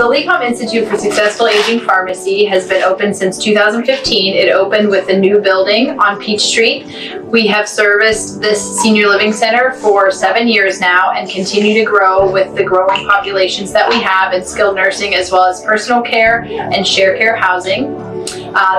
the LECOM Institute for Successful Aging Pharmacy has been open since 2015. It opened with a new building on Peach Street. We have serviced this senior living center for 7 years now and continue to grow with the growing populations that we have in skilled nursing as well as personal care and share care housing.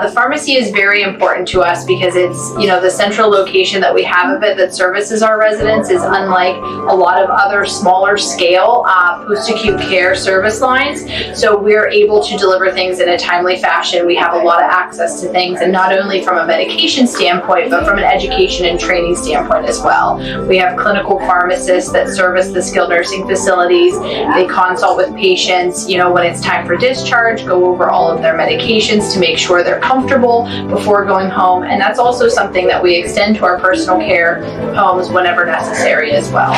The pharmacy is very important to us because it's, the central location that we have of it that services our residents is unlike a lot of other smaller scale post-acute care service lines. So we're able to deliver things in a timely fashion. We have a lot of access to things, and not only from a medication standpoint, but from an education and training standpoint as well. We have clinical pharmacists that service the skilled nursing facilities. They consult with patients, when it's time for discharge, go over all of their medications to make sure they're comfortable before going home, and that's also something that we extend to our personal care homes whenever necessary as well.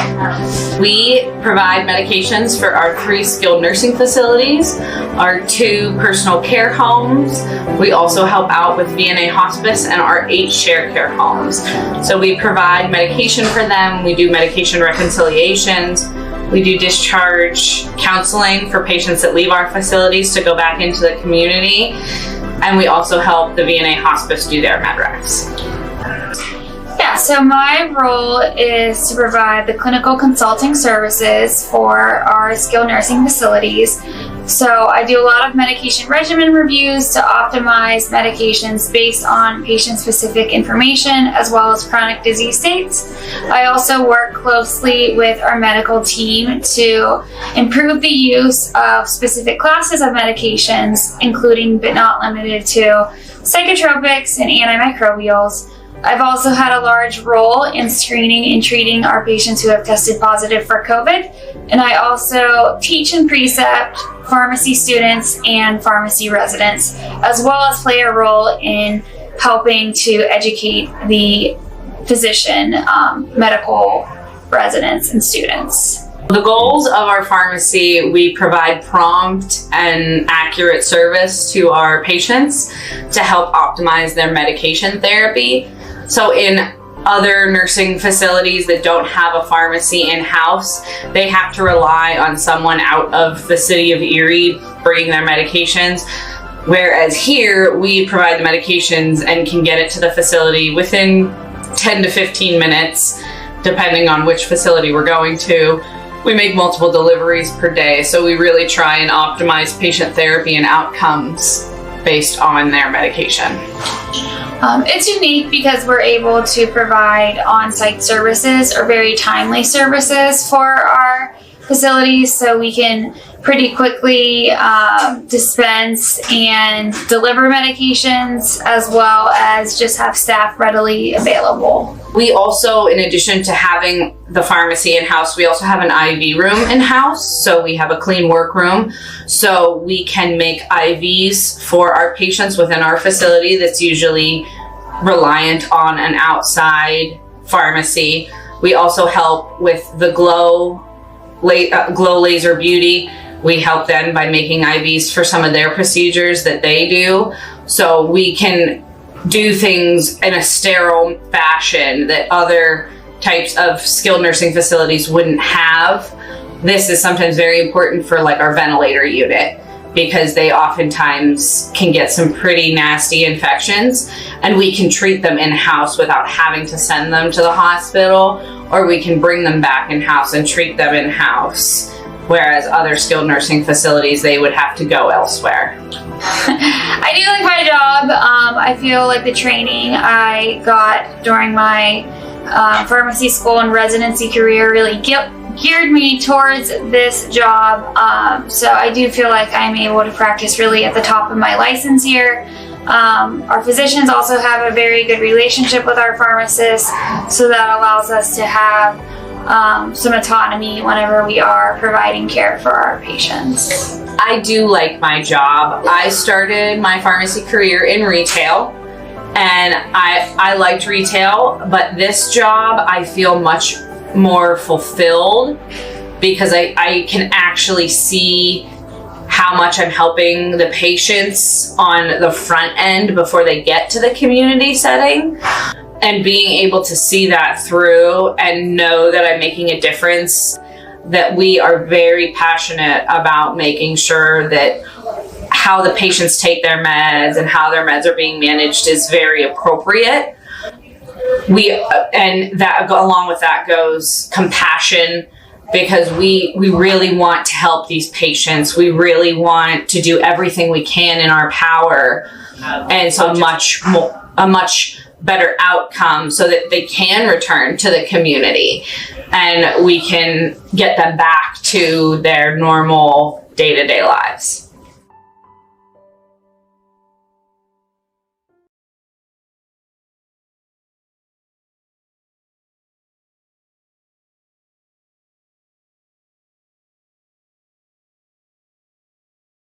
We provide medications for our 3 skilled nursing facilities, our 2 personal care homes. We also help out with VNA hospice and our 8 share care homes. So we provide medication for them. We do medication reconciliations. We do discharge counseling for patients that leave our facilities to go back into the community. And we also help the VNA hospice do their med recs. Yeah, so my role is to provide the clinical consulting services for our skilled nursing facilities. So I do a lot of medication regimen reviews to optimize medications based on patient-specific information as well as chronic disease states. I also work closely with our medical team to improve the use of specific classes of medications, including but not limited to psychotropics and antimicrobials. I've also had a large role in screening and treating our patients who have tested positive for COVID, and I also teach and precept pharmacy students and pharmacy residents, as well as play a role in helping to educate the physician, medical residents and students. The goals of our pharmacy: we provide prompt and accurate service to our patients to help optimize their medication therapy. So in other nursing facilities that don't have a pharmacy in-house, they have to rely on someone out of the city of Erie bringing their medications. Whereas here, we provide the medications and can get it to the facility within 10 to 15 minutes, depending on which facility we're going to. We make multiple deliveries per day, so we really try and optimize patient therapy and outcomes based on their medication. It's unique because we're able to provide on-site services or very timely services for our facilities, so we can pretty quickly dispense and deliver medications, as well as just have staff readily available. We also, in addition to having the pharmacy in-house, we also have an IV room in-house. So we have a clean workroom, so we can make IVs for our patients within our facility that's usually reliant on an outside pharmacy. We also help with the Glow Laser Beauty. We help them by making IVs for some of their procedures that they do. So we can do things in a sterile fashion that other types of skilled nursing facilities wouldn't have. This is sometimes very important for like our ventilator unit, because they oftentimes can get some pretty nasty infections, and we can treat them in-house without having to send them to the hospital, or we can bring them back in-house and treat them in-house. Whereas other skilled nursing facilities, they would have to go elsewhere. I do like my job. I feel like the training I got during my pharmacy school and residency career really geared me towards this job. So I do feel like I'm able to practice really at the top of my license here. Our physicians also have a very good relationship with our pharmacists, so that allows us to have some autonomy whenever we are providing care for our patients. I do like my job. I started my pharmacy career in retail, and I liked retail, but this job I feel much more fulfilled because I can actually see how much I'm helping the patients on the front end before they get to the community setting. And being able to see that through and know that I'm making a difference that we are very passionate about making sure that how the patients take their meds and how their meds are being managed is very appropriate. And that along with that goes compassion, because we really want to help these patients. We really want to do everything we can in our power, and so a much better outcome so that they can return to the community and we can get them back to their normal day-to-day lives.